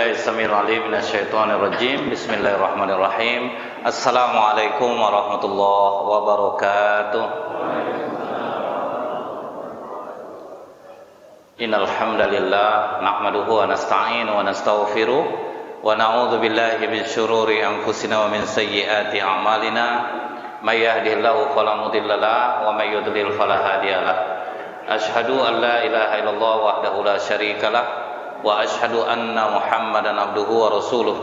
billahi samil alim minasyaitonir rajim. Bismillahirrahmanirrahim. Assalamualaikum warahmatullahi wabarakatuh. Innal hamdalillah nahmaduhu wa nasta'inu wa nastaghfiruh wa na'udzu billahi min syururi anfusina wa min sayyiati a'malina. May yahdihillahu fala mudilla lahu wa may yudlil fala hadiyalah. Asyhadu an la ilaha illallah wahdahu la syarikalah wa asyhadu anna Muhammadan abduhu wa rasuluh.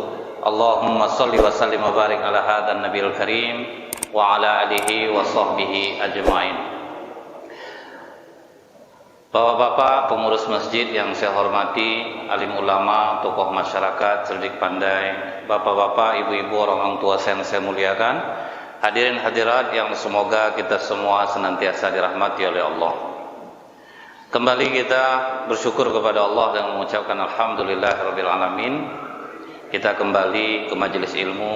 Allahumma shalli wa sallim wa barik ala hadzal nabiyil karim wa ala alihi wa sahbihi ajmain. Bapak-bapak pengurus masjid yang saya hormati, alim ulama, tokoh masyarakat, cerdik pandai, bapak-bapak, ibu-ibu, orang tua yang saya muliakan, hadirin hadirat yang semoga kita semua senantiasa dirahmati oleh Allah. Kembali kita bersyukur kepada Allah dan mengucapkan alhamdulillahirabbil alamin. Kita kembali ke majelis ilmu.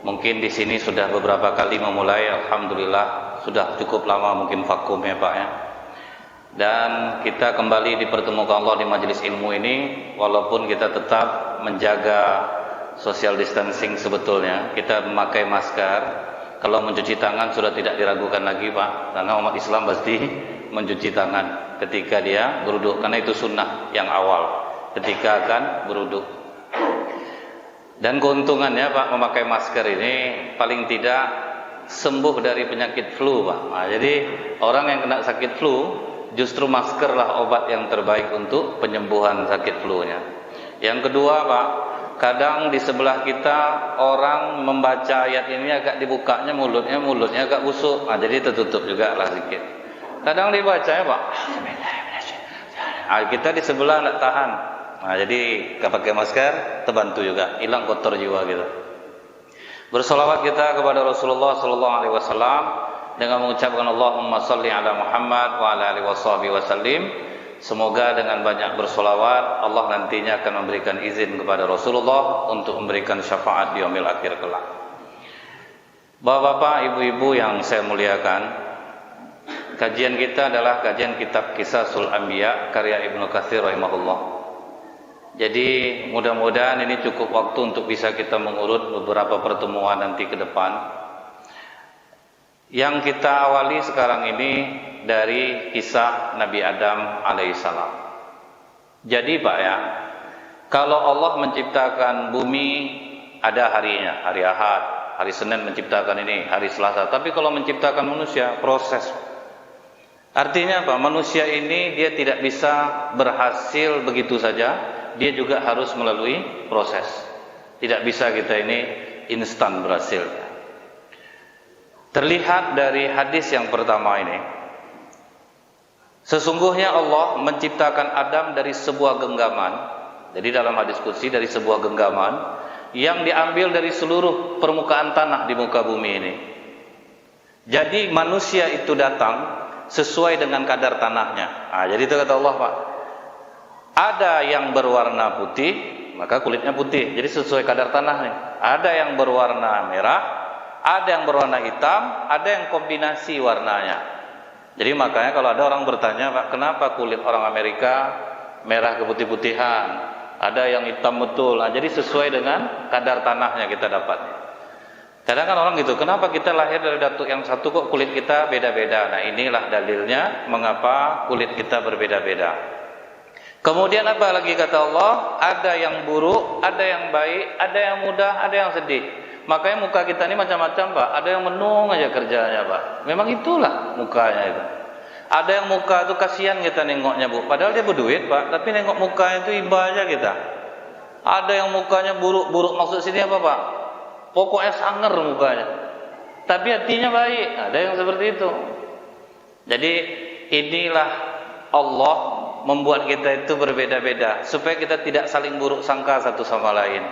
Mungkin di sini sudah beberapa kali memulai, alhamdulillah sudah cukup lama mungkin vakum ya Pak ya. Dan kita kembali dipertemukan Allah di majelis ilmu ini, walaupun kita tetap menjaga social distancing sebetulnya. Kita memakai masker. Kalau mencuci tangan sudah tidak diragukan lagi Pak, karena umat Islam pasti mencuci tangan ketika dia berwudu, karena itu sunnah yang awal ketika akan berwudu. Dan keuntungannya Pak, memakai masker ini paling tidak sembuh dari penyakit flu Pak. Nah, jadi orang yang kena sakit flu, justru maskerlah obat yang terbaik untuk penyembuhan sakit flu-nya. Yang kedua Pak, kadang di sebelah kita orang membaca ayat ini agak dibukanya mulutnya agak busuk. Nah, jadi tertutup juga lah sedikit. Kadang dibacanya Pak, kita di sebelah tidak tahan. Nah, jadi kalau pakai masker terbantu juga, hilang kotor jiwa gitu. Bersolawat kita kepada Rasulullah sallallahu alaihi wasallam dengan mengucapkan Allahumma shalli ala Muhammad wa ala alihi wasallim. Semoga dengan banyak bersolawat Allah nantinya akan memberikan izin kepada Rasulullah untuk memberikan syafaat di yaumil akhir kelak. Bapak-bapak, ibu-ibu yang saya muliakan, kajian kita adalah kajian kitab Qisasul Anbiya karya Ibnu Katsir rahimahullah. Jadi mudah-mudahan ini cukup waktu untuk bisa kita mengurut beberapa pertemuan nanti ke depan. Yang kita awali sekarang ini dari kisah Nabi Adam alaihissalam. Jadi Pak ya, kalau Allah menciptakan bumi ada harinya, hari Ahad, hari Senin menciptakan ini, hari Selasa. Tapi kalau menciptakan manusia, proses. Artinya apa? Manusia ini dia tidak bisa berhasil begitu saja, dia juga harus melalui proses. Tidak bisa kita ini instan berhasil. Terlihat dari hadis yang pertama ini, sesungguhnya Allah menciptakan Adam dari sebuah genggaman. Jadi dalam hadis qudsi dari sebuah genggaman yang diambil dari seluruh permukaan tanah di muka bumi ini. Jadi manusia itu datang sesuai dengan kadar tanahnya. Nah, jadi itu kata Allah Pak, ada yang berwarna putih maka kulitnya putih, jadi sesuai kadar tanahnya. Ada yang berwarna merah, ada yang berwarna hitam, ada yang kombinasi warnanya. Jadi makanya kalau ada orang bertanya Pak, kenapa kulit orang Amerika merah keputih-putihan, ada yang hitam betul. Nah, jadi sesuai dengan kadar tanahnya kita dapatnya. Kadang kan orang gitu, kenapa kita lahir dari datuk yang satu kok kulit kita beda-beda. Nah, inilah dalilnya mengapa kulit kita berbeda-beda. Kemudian apa lagi kata Allah? Ada yang buruk, ada yang baik, ada yang mudah, ada yang sedih. Makanya muka kita ini macam-macam Pak. Ada yang menung aja kerjanya Pak. Memang itulah mukanya itu. Ada yang muka itu kasihan kita nengoknya Bu, padahal dia berduit Pak, tapi nengok mukanya itu iba aja kita. Ada yang mukanya buruk maksud sini apa Pak? Pokoknya sangar mukanya, tapi hatinya baik. Ada yang seperti itu. Jadi inilah Allah membuat kita itu berbeda-beda supaya kita tidak saling buruk sangka satu sama lain.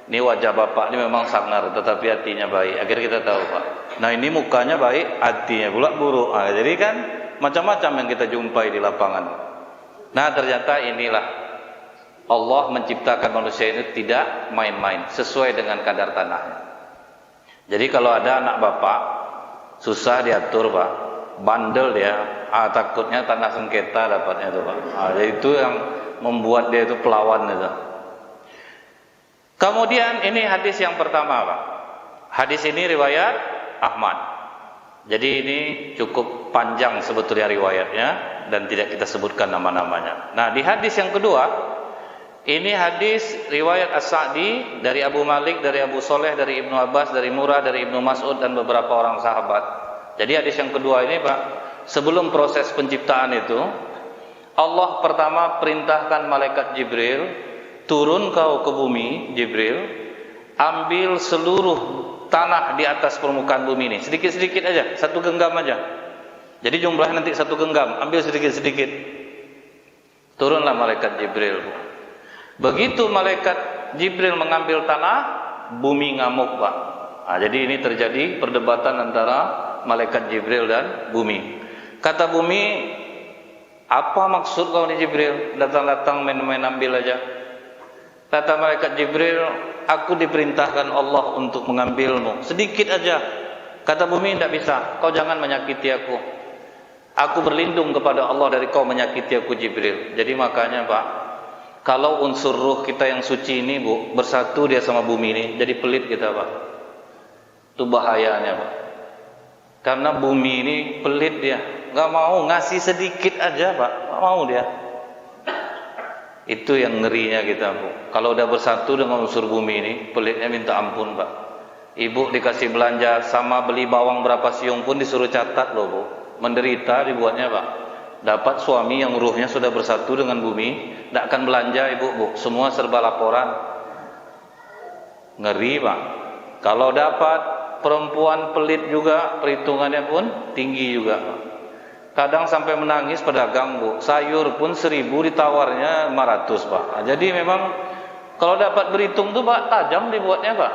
Ini wajah bapak ini memang sangar, tetapi hatinya baik. Akhirnya kita tahu Pak. Nah ini mukanya baik, hatinya pula buruk. Nah, jadi kan macam-macam yang kita jumpai di lapangan. Nah ternyata inilah Allah menciptakan manusia ini tidak main-main, sesuai dengan kadar tanahnya. Jadi kalau ada anak bapak susah diatur Pak, bandel dia, takutnya tanah sengketa dapatnya itu Pak. Jadi itu yang membuat dia itu pelawan itu. Kemudian ini hadis yang pertama, Pak. Hadis ini riwayat Ahmad. Jadi ini cukup panjang sebetulnya riwayatnya dan tidak kita sebutkan nama-namanya. Nah, di hadis yang kedua, ini hadis riwayat As-Sa'di dari Abu Malik, dari Abu Soleh, dari Ibnu Abbas, dari Murrah, dari Ibnu Mas'ud dan beberapa orang sahabat. Jadi hadis yang kedua ini, Pak, sebelum proses penciptaan itu, Allah pertama perintahkan malaikat Jibril, turun kau ke bumi, Jibril, ambil seluruh tanah di atas permukaan bumi ini, sedikit-sedikit aja, satu genggam aja. Jadi jumlahnya nanti satu genggam, ambil sedikit-sedikit. Turunlah malaikat Jibril. Begitu malaikat Jibril mengambil tanah, bumi ngamuk, Pak. Nah, jadi ini terjadi perdebatan antara malaikat Jibril dan bumi. Kata bumi, apa maksud kau ni Jibril? Datang-datang main-main ambil aja. Kata malaikat Jibril, aku diperintahkan Allah untuk mengambilmu, sedikit aja. Kata bumi, tidak bisa, kau jangan menyakiti aku. Aku berlindung kepada Allah dari kau menyakiti aku, Jibril. Jadi makanya, Pak, kalau unsur ruh kita yang suci ini, Bu, bersatu dia sama bumi ini, jadi pelit kita, Pak. Itu bahayanya, Pak. Karena bumi ini pelit dia, nggak mau ngasih sedikit aja, Pak, nggak mau dia. Itu yang ngerinya kita, Bu. Kalau udah bersatu dengan unsur bumi ini, pelitnya minta ampun, Pak. Ibu dikasih belanja sama beli bawang berapa siung pun disuruh catat loh, Bu. Menderita dibuatnya, Pak. Dapat suami yang ruhnya sudah bersatu dengan bumi, tidak akan belanja, Ibu, Bu. Semua serba laporan. Ngeri, Pak. Kalau dapat perempuan pelit juga, perhitungannya pun tinggi juga, Pak. Kadang sampai menangis pedagang, Bu. Sayur pun 1.000 ditawarnya 500, Pak. Nah, jadi memang kalau dapat berhitung tuh, Pak, tajam dibuatnya, Pak.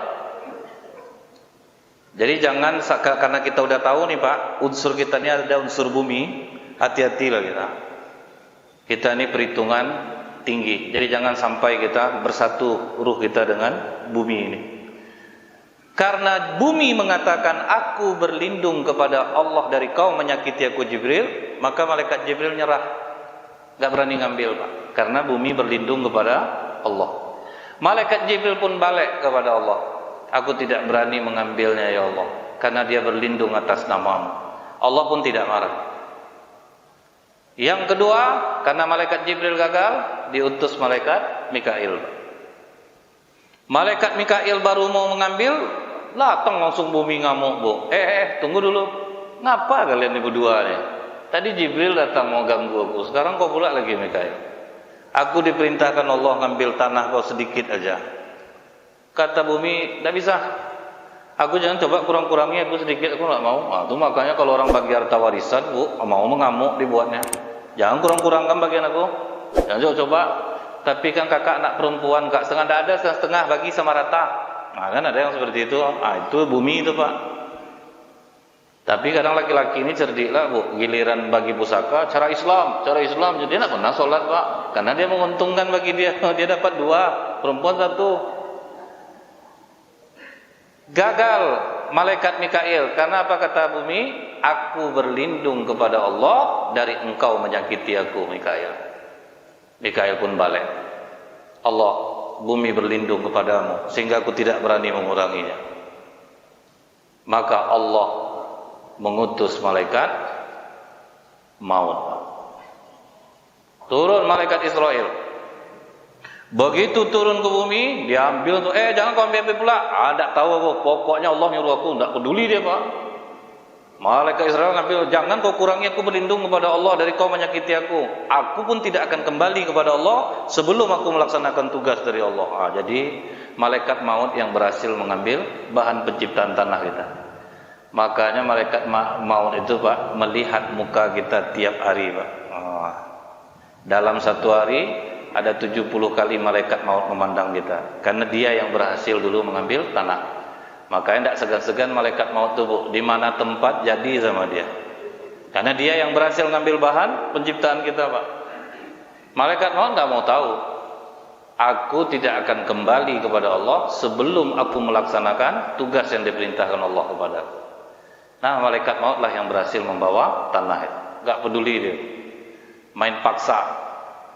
Jadi jangan, karena kita udah tahu nih, Pak, unsur kita ini ada unsur bumi, hati-hatilah kita. Kita ini perhitungan tinggi. Jadi jangan sampai kita bersatu ruh kita dengan bumi ini. Karena bumi mengatakan, aku berlindung kepada Allah dari kau menyakiti aku, Jibril, maka malaikat Jibril nyerah, gak berani ngambil, Pak. Karena bumi berlindung kepada Allah. Malaikat Jibril pun balik kepada Allah, aku tidak berani mengambilnya, ya Allah, karena dia berlindung atas namamu. Allah pun tidak marah. Yang kedua, karena malaikat Jibril gagal, diutus malaikat Mikail. Malaikat Mikail baru mau mengambil, datang langsung bumi ngamuk, Bu. Tunggu dulu. Ngapa kalian ini berdua nih? Tadi Jibril datang mau ganggu aku, sekarang kau pula lagi Mikail. Aku diperintahkan Allah ngambil tanah kau sedikit aja. Kata bumi, tidak bisa. Aku jangan coba kurang-kurangi aku sedikit, aku nggak mau. Nah, itu makanya kalau orang bagi harta warisan, Bu, mau mengamuk dibuatnya. Jangan kurang-kurangkan bagian aku. Jangan coba. Tapi kan kakak anak perempuan, Kak, setengah ada, setengah bagi sama rata. Nah, kan ada yang seperti itu. Ah, itu bumi itu, Pak. Tapi kadang laki-laki ini cerdik lah, Bu. Giliran bagi pusaka cara Islam jadi dia tidak pernah sholat, Pak. Karena dia menguntungkan bagi dia. Dia dapat 2, perempuan 1. Gagal malaikat Mikail. Karena apa kata bumi? Aku berlindung kepada Allah dari engkau menyakiti aku, Mikail. Mikail pun balik. Allah, bumi berlindung kepadamu sehingga aku tidak berani menguranginya. Maka Allah mengutus malaikat maut. Turun malaikat Israel. Begitu turun ke bumi, dia ambil untuk jangan kau ambil pula. Tak tahu aku, pokoknya Allah nyuruh aku, tak peduli dia, Pak. Malaikat Israel ngambil, jangan kau kurangi aku berlindung kepada Allah dari kau menyakiti aku. Aku pun tidak akan kembali kepada Allah sebelum aku melaksanakan tugas dari Allah. Jadi malaikat maut yang berhasil mengambil bahan penciptaan tanah kita. Makanya malaikat maut itu, Pak, melihat muka kita tiap hari, Pak. Dalam satu hari ada 70 kali malaikat maut memandang kita, karena dia yang berhasil dulu mengambil tanah. Makanya tidak segan-segan malaikat maut itu, Bu, di mana tempat jadi sama dia, karena dia yang berhasil mengambil bahan penciptaan kita, Pak. Malaikat maut tidak mau tahu, aku tidak akan kembali kepada Allah sebelum aku melaksanakan tugas yang diperintahkan Allah kepada aku. Nah, malaikat mautlah yang berhasil membawa tanah itu. Gak peduli dia, main paksa.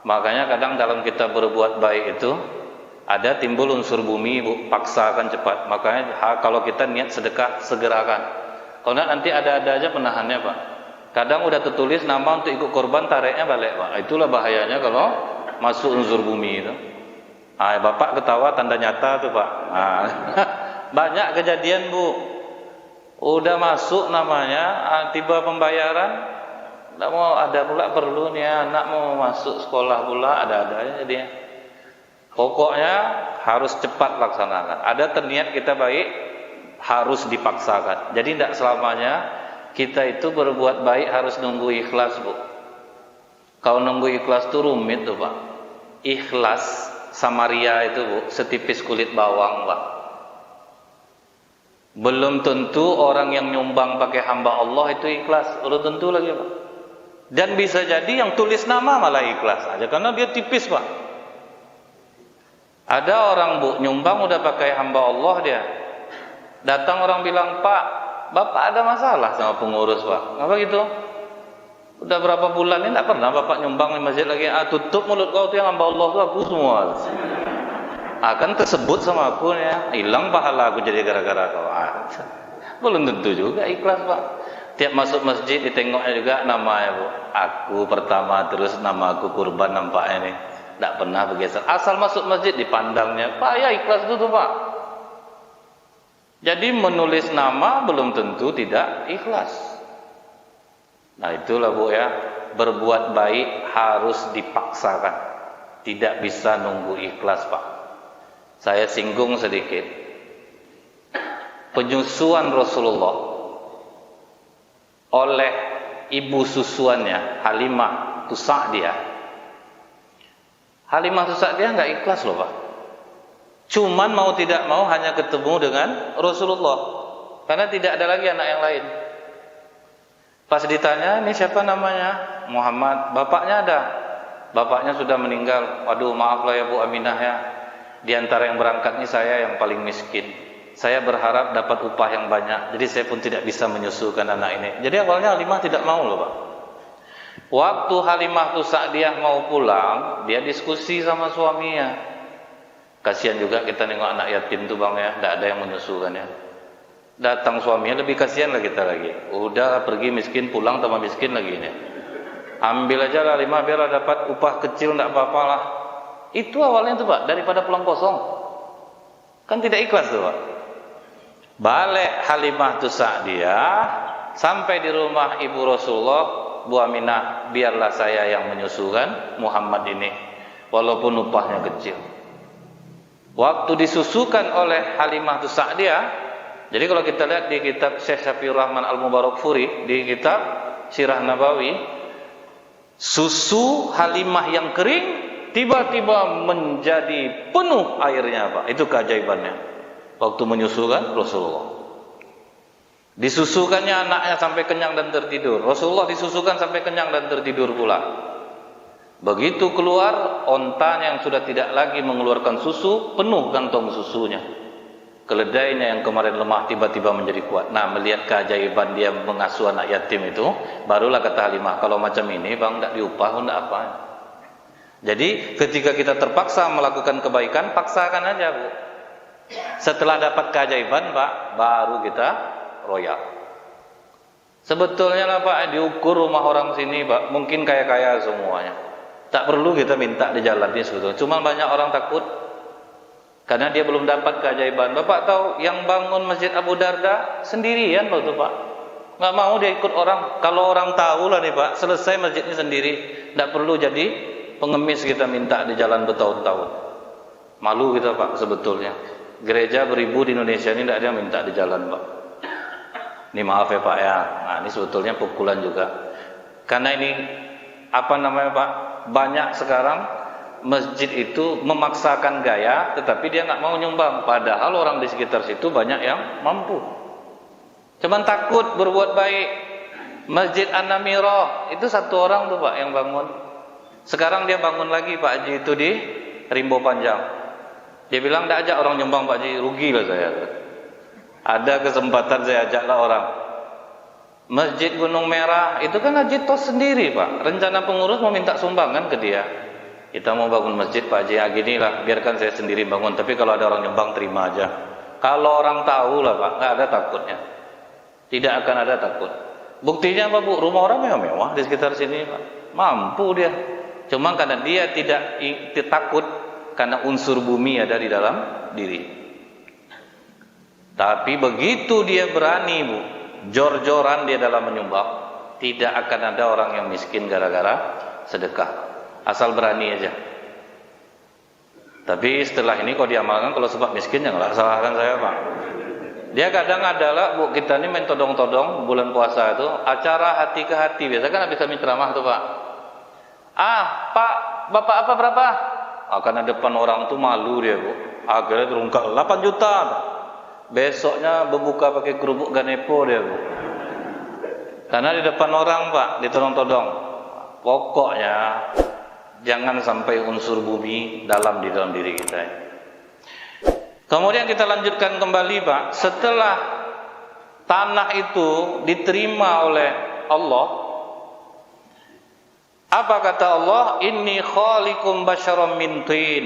Makanya kadang dalam kita berbuat baik itu, Ada timbul unsur bumi, Bu, paksakan cepat. Makanya kalau kita niat sedekah, segerakan. Kalau nanti ada aja penahannya, Pak. Kadang udah tertulis nama untuk ikut korban, tariknya balik, Pak. Itulah bahayanya kalau masuk unsur bumi itu. Bapak ketawa tanda nyata tuh, Pak. Banyak kejadian, Bu. Udah masuk namanya, tiba pembayaran, nggak mau, ada pula perlu nih anak mau masuk sekolah pula, ada aja dia. Pokoknya harus cepat laksanakan. Ada terniat kita baik, harus dipaksakan. Jadi tidak selamanya kita itu berbuat baik harus nunggu ikhlas, Bu. Kalau nunggu ikhlas itu rumit tuh, Pak. Ikhlas sama ria itu, Bu, setipis kulit bawang, Pak. Belum tentu orang yang nyumbang pakai hamba Allah itu ikhlas. Belum tentu lagi, Pak. Dan bisa jadi yang tulis nama malah ikhlas aja karena dia tipis, Pak. Ada orang, Bu, nyumbang udah pakai hamba Allah dia. Datang orang bilang, "Pak, Bapak ada masalah sama pengurus, Pak." Apa gitu? Udah berapa bulan ini tidak pernah Bapak nyumbang di masjid lagi. Tutup mulut kau tuh, yang hamba Allah tuh aku semua. Akan tersebut sama aku ya, hilang pahala aku jadi gara-gara kau. Belum tentu juga ikhlas, Pak. Tiap masuk masjid ditengoknya juga namanya, Bu. Aku pertama, terus nama aku kurban nampaknya nih. Tidak pernah bergeser. Asal masuk masjid dipandangnya, Pak, ya ikhlas itu tuh, Pak. Jadi menulis nama belum tentu tidak ikhlas. Nah itulah, Bu, ya. Berbuat baik harus dipaksakan. Tidak bisa nunggu ikhlas, Pak. Saya singgung sedikit. Penyusuan Rasulullah oleh ibu susuannya Halimah Sa'diyah. Halimah Sa'diyah nggak ikhlas loh, Pak. Cuman mau tidak mau hanya ketemu dengan Rasulullah karena tidak ada lagi anak yang lain. Pas ditanya, "Ini siapa namanya?" "Muhammad." "Bapaknya ada?" "Bapaknya sudah meninggal." "Waduh, maaflah ya Bu Aminah ya. Di antara yang berangkat ini saya yang paling miskin. Saya berharap dapat upah yang banyak. Jadi saya pun tidak bisa menyusukan anak ini." Jadi awalnya Halimah tidak mau loh, Pak. Waktu Halimah Sa'diyah mau pulang, dia diskusi sama suaminya. Kasihan juga kita nengok anak yatim tuh, Bang, ya, tidak ada yang menyusukan ya. Datang suaminya, lebih kasihan lah kita lagi. Udah pergi miskin, pulang tambah miskin lagi ini. Ambil aja lah Halimah biar dapat upah kecil, tidak apa-apa lah. Itu awalnya tuh, Pak, daripada pulang kosong. Kan tidak ikhlas tuh, Pak. Balik Halimah Sa'diyah sampai di rumah ibu Rasulullah, "Bu Aminah, biarlah saya yang menyusukan Muhammad ini walaupun upahnya kecil." Waktu disusukan oleh Halimah Sa'diyah, jadi kalau kita lihat di kitab Syekh Syafiur Rahman Al-Mubarakfuri, di kitab Sirah Nabawi, susu Halimah yang kering tiba-tiba menjadi penuh airnya, Pak. Itu keajaibannya waktu menyusukan Rasulullah. Disusukannya anaknya sampai kenyang dan tertidur. Rasulullah disusukan sampai kenyang dan tertidur pula. Begitu keluar, ontanya yang sudah tidak lagi mengeluarkan susu, penuh kantong susunya. Keledainya yang kemarin lemah tiba-tiba menjadi kuat. Nah, melihat keajaiban dia mengasuh anak yatim itu, barulah kata Halimah, "Kalau macam ini, Bang, tidak diupah, tidak apa." Jadi ketika kita terpaksa melakukan kebaikan, paksakan aja, Bu. Setelah dapat keajaiban, Pak, baru kita royak. Sebetulnya lah, Pak, diukur rumah orang sini, Pak, mungkin kaya-kaya semuanya. Tak perlu kita minta di jalannya sebetulnya. Cuma banyak orang takut karena dia belum dapat keajaiban. Bapak tahu yang bangun Masjid Abu Darda sendirian loh tuh, Pak. Nggak mau dia ikut orang. Kalau orang tahu lah nih, Pak, selesai masjidnya sendiri. Tidak perlu jadi pengemis kita minta di jalan bertahun-tahun. Malu kita, Pak, sebetulnya. Gereja beribu di Indonesia ini tidak ada yang minta di jalan, Pak. Ini maaf ya, Pak, ya. Nah, ini sebetulnya pukulan juga. Karena ini apa namanya, Pak? Banyak sekarang masjid itu memaksakan gaya, tetapi dia nggak mau nyumbang. Padahal orang di sekitar situ banyak yang mampu. Cuman takut berbuat baik. Masjid An-Namirah itu satu orang tuh, Pak, yang bangun. Sekarang dia bangun lagi, Pak Haji, itu di Rimbo Panjang. Dia bilang, "Nggak ajak orang nyumbang, Pak Haji, rugi lah saya." Ada kesempatan saya ajaklah orang. Masjid Gunung Merah itu kan Haji Tos sendiri, Pak. Rencana pengurus mau minta sumbangan ke dia. Kita mau bangun masjid, Pak Haji, gini lah, biarkan saya sendiri bangun. Tapi kalau ada orang nyumbang, terima aja. Kalau orang tahu lah Pak, nggak ada takutnya. Tidak akan ada takut. Buktinya apa Bu? Rumah orang mewah-mewah di sekitar sini Pak. Mampu dia. Cuma karena dia tidak takut, karena unsur bumi ada di dalam diri. Tapi begitu dia berani Bu, jor-joran dia dalam menyumbang, tidak akan ada orang yang miskin gara-gara sedekah. Asal berani aja. Tapi setelah ini kalau diamalkan, kalau sebab miskin janganlah salahkan saya Pak. Dia kadang adalah Bu, kita ini main todong-todong bulan puasa itu acara hati ke hati. Biasa kan habis kami ceramah tuh Pak. Pak, Bapak apa berapa? Karena depan orang tuh malu dia Bu. Akhirnya terungkap 8 juta Pak. Besoknya berbuka pakai kerupuk ganepo dia Bu. Karena di depan orang Pak, ditodong-todong. Pokoknya jangan sampai unsur bumi dalam di dalam diri kita. Kemudian kita lanjutkan kembali Pak. Setelah tanah itu diterima oleh Allah, apa kata Allah? Inni khaliqum basyaram min tin.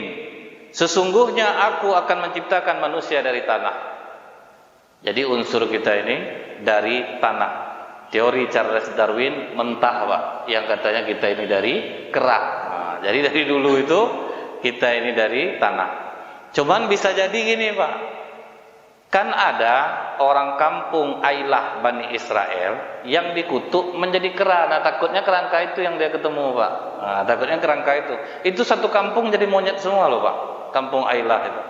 Sesungguhnya aku akan menciptakan manusia dari tanah. Jadi unsur kita ini dari tanah. Teori Charles Darwin mentah Pak, yang katanya kita ini dari kerak. Jadi dari dulu itu kita ini dari tanah. Cuman bisa jadi gini Pak, kan ada orang kampung Ailah Bani Israel yang dikutuk menjadi kera. Nah takutnya kerangka itu yang dia ketemu Pak. Takutnya kerangka itu satu kampung jadi monyet semua loh Pak. Kampung Ailah itu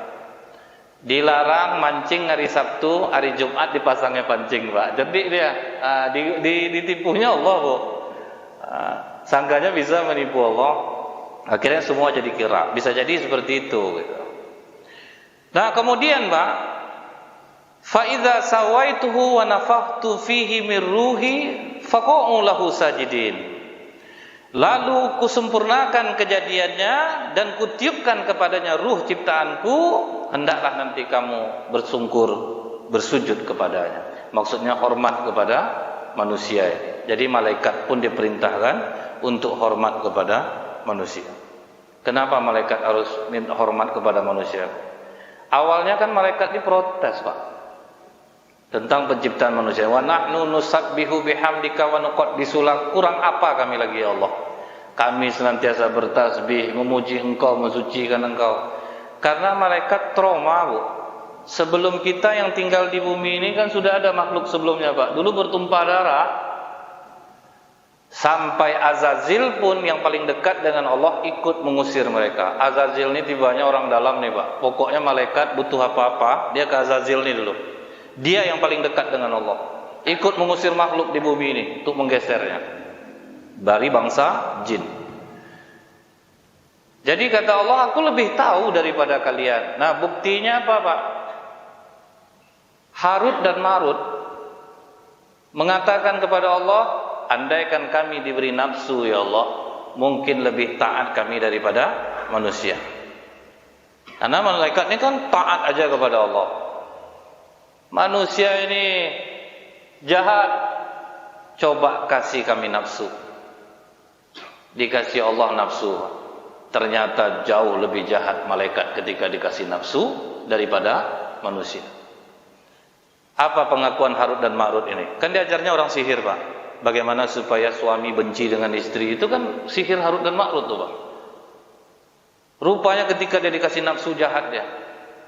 dilarang mancing hari Sabtu, hari Jumat dipasangnya pancing Pak. Jadi dia ditipunya Allah Bu. Sangkanya bisa menipu Allah. Akhirnya semua jadi kira. Bisa jadi seperti itu gitu. Nah kemudian Pak, fa idza sawaituhu wa nafakhtu fihi min ruhi faqa'u lahu sajidin. Lalu kusempurnakan kejadiannya dan kutiupkan kepadanya ruh ciptaanku, hendaklah nanti kamu bersungkur, bersujud kepadanya. Maksudnya hormat kepada manusia. Jadi malaikat pun diperintahkan untuk hormat kepada manusia. Kenapa malaikat harus minta hormat kepada manusia? Awalnya kan malaikat ini protes Pak tentang penciptaan manusia. Wa nahnu nusabbihu bihamdika wa nuqaddisu lak. Kurang apa kami lagi ya Allah? Kami senantiasa bertasbih, memuji Engkau, mensucikan Engkau. Karena malaikat trauma Bu. Sebelum kita yang tinggal di bumi ini kan sudah ada makhluk sebelumnya Pak. Dulu bertumpah darah. Sampai Azazil pun yang paling dekat dengan Allah ikut mengusir mereka. Azazil ini tibanya orang dalam nih Pak. Pokoknya malaikat butuh apa-apa, dia ke Azazil nih dulu. Dia yang paling dekat dengan Allah. Ikut mengusir makhluk di bumi ini untuk menggesernya. Dari bangsa jin. Jadi kata Allah, aku lebih tahu daripada kalian. Nah buktinya apa Pak? Harut dan Marut mengatakan kepada Allah, andaikan kami diberi nafsu ya Allah, mungkin lebih taat kami daripada manusia. Karena malaikat ini kan taat aja kepada Allah. Manusia ini jahat, coba kasih kami nafsu. Dikasih Allah nafsu, ternyata jauh lebih jahat malaikat ketika dikasih nafsu daripada manusia. Apa pengakuan Harut dan Marut ini? Kan diajarnya orang sihir Pak. Bagaimana supaya suami benci dengan istri, itu kan sihir Harut dan Marut tuh Pak. Rupanya ketika dia dikasih nafsu jahat dia.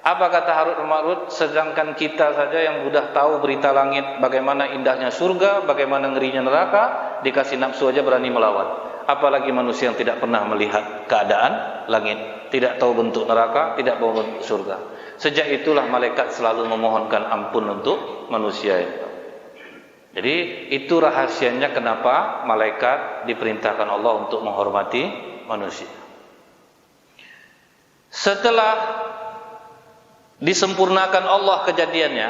Apa kata Harut dan Marut? Sedangkan kita saja yang sudah tahu berita langit, bagaimana indahnya surga, bagaimana ngerinya neraka, dikasih nafsu aja berani melawan. Apalagi manusia yang tidak pernah melihat keadaan langit, tidak tahu bentuk neraka, tidak tahu bentuk surga. Sejak itulah malaikat selalu memohonkan ampun untuk manusia itu. Jadi itu rahasianya kenapa malaikat diperintahkan Allah untuk menghormati manusia. Setelah disempurnakan Allah kejadiannya,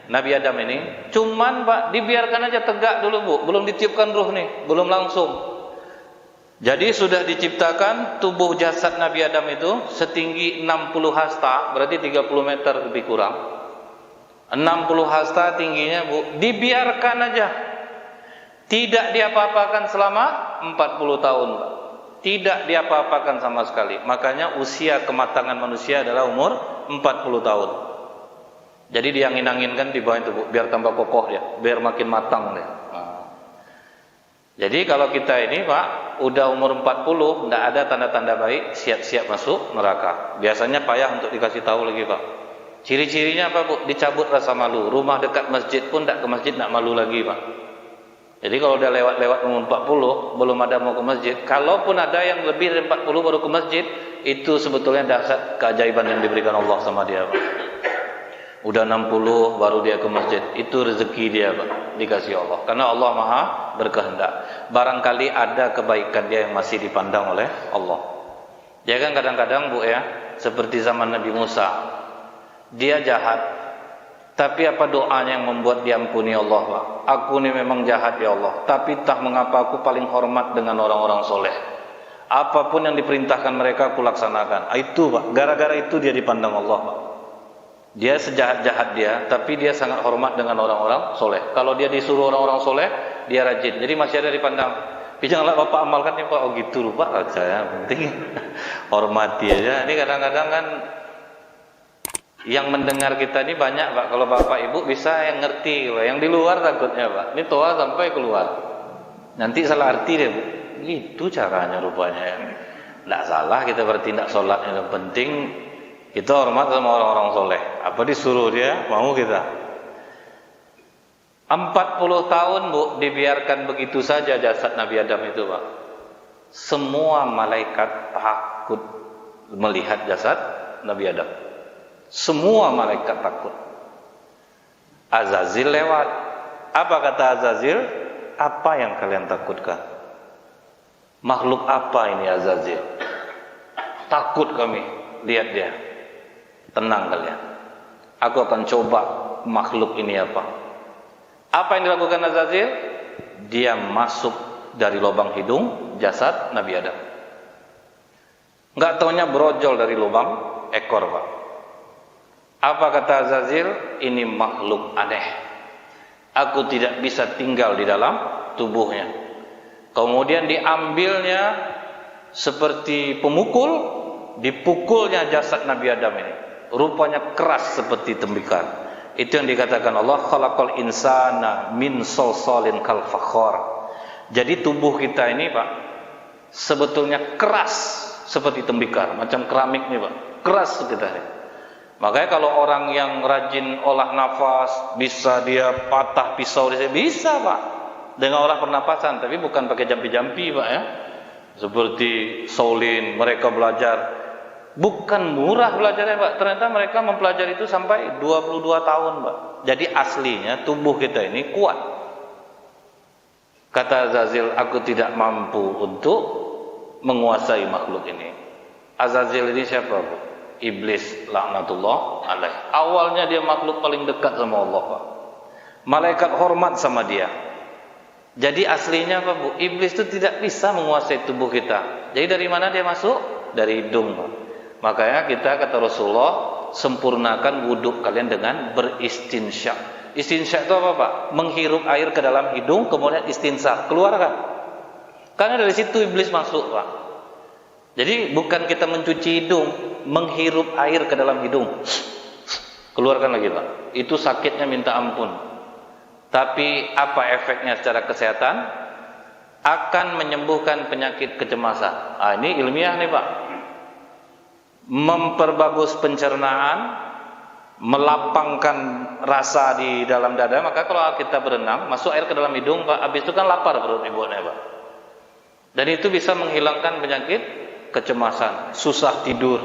Nabi Adam ini cuman Pak dibiarkan aja tegak dulu Bu, belum ditiupkan ruh nih, belum langsung. Jadi sudah diciptakan tubuh jasad Nabi Adam itu setinggi 60 hasta, berarti 30 meter lebih kurang. 60 hasta tingginya Bu, dibiarkan aja. Tidak diapa-apakan selama 40 tahun Pak. Tidak diapa-apakan sama sekali. Makanya usia kematangan manusia adalah umur 40 tahun. Jadi diangin-anginkan di bawah itu, Bu, biar tambah kokoh dia, biar makin matang dia. Jadi kalau kita ini, Pak, udah umur 40, tidak ada tanda-tanda baik, siap-siap masuk neraka. Biasanya payah untuk dikasih tahu lagi, Pak. Ciri-cirinya apa, Bu? Dicabut rasa malu. Rumah dekat masjid pun tidak ke masjid, tidak malu lagi, Pak. Jadi kalau udah lewat-lewat umur 40, belum ada mau ke masjid. Kalaupun ada yang lebih dari 40 baru ke masjid, itu sebetulnya dahsyat keajaiban yang diberikan Allah sama dia, Pak. Udah 60 baru dia ke masjid, itu rezeki dia, Pak, dikasih Allah. Karena Allah Maha berkehendak. Barangkali ada kebaikan dia yang masih dipandang oleh Allah. Ya kan kadang-kadang, Bu, ya, seperti zaman Nabi Musa. Dia jahat. Tapi apa doanya yang membuat diampuni Allah, Pak? Aku ini memang jahat, ya Allah, tapi entah mengapa aku paling hormat dengan orang-orang soleh. Apapun yang diperintahkan mereka aku laksanakan. Itu, Pak, gara-gara itu dia dipandang Allah, Pak. Dia sejahat-jahat dia, tapi dia sangat hormat dengan orang-orang soleh. Kalau dia disuruh orang-orang soleh, dia rajin. Jadi masih ada dipandang. Tapi janganlah Bapak amalkan nih, Pak. Oh gitu, lupa saya. Penting hormati aja. Ini kadang-kadang kan yang mendengar kita ini banyak, Pak. Kalau Bapak Ibu bisa yang ngerti, Pak. Yang di luar takutnya, Pak. Ini toa sampai keluar. Nanti salah arti deh, Bu. Itu caranya rupanya ya. Tidak salah kita bertindak sholat. Yang penting kita hormat sama orang-orang soleh. Apa disuruh dia, mau kita. 40 tahun, Bu, dibiarkan begitu saja jasad Nabi Adam itu, Pak. Semua malaikat takut melihat jasad Nabi Adam. Semua malaikat takut. Azazil lewat. Apa kata Azazil? Apa yang kalian takutkan? Makhluk apa ini Azazil? Takut kami. Lihat dia. Tenang kalian. Aku akan coba makhluk ini apa. Apa yang dilakukan Azazil? Dia masuk dari lubang hidung jasad Nabi Adam. Enggak taunya brojol dari lubang ekor, Pak. Apa kata Azazil? Ini makhluk aneh. Aku tidak bisa tinggal di dalam tubuhnya. Kemudian diambilnya seperti pemukul, dipukulnya jasad Nabi Adam ini. Rupanya keras seperti tembikar. Itu yang dikatakan Allah, khalaqal insana min salsalin kal fakhar. Jadi tubuh kita ini, Pak, sebetulnya keras seperti tembikar, macam keramik nih, Pak. Keras kita ini. Makanya kalau orang yang rajin olah nafas, bisa dia patah pisau, bisa, Pak, dengan olah pernapasan, tapi bukan pakai jampi-jampi, Pak, ya. Seperti Shaolin, mereka belajar. Bukan murah belajarnya, Pak. Ternyata mereka mempelajari itu sampai 22 tahun, Pak. Jadi aslinya tubuh kita ini kuat. Kata Azazil, aku tidak mampu untuk menguasai makhluk ini. Azazil ini siapa, Bu? Iblis laknatullah alaih. Awalnya dia makhluk paling dekat sama Allah, Pak. Malaikat hormat sama dia. Jadi aslinya apa, Bu? Iblis itu tidak bisa menguasai tubuh kita. Jadi dari mana dia masuk? Dari hidung, Pak. Makanya kita kata Rasulullah, sempurnakan wudhu kalian dengan beristinsyak. Istinsyak itu apa, Pak? Menghirup air ke dalam hidung, kemudian istinsyak, keluarkan. Karena dari situ iblis masuk, Pak. Jadi bukan kita mencuci hidung, menghirup air ke dalam hidung, keluarkan lagi, Pak. Itu sakitnya minta ampun. Tapi apa efeknya secara kesehatan? Akan menyembuhkan penyakit kecemasan. Ini ilmiah nih, Pak. Memperbagus pencernaan, melapangkan rasa di dalam dada. Maka kalau kita berenang, masuk air ke dalam hidung, Pak, habis itu kan lapar perut ibunya, Pak. Dan itu bisa menghilangkan penyakit kecemasan, susah tidur.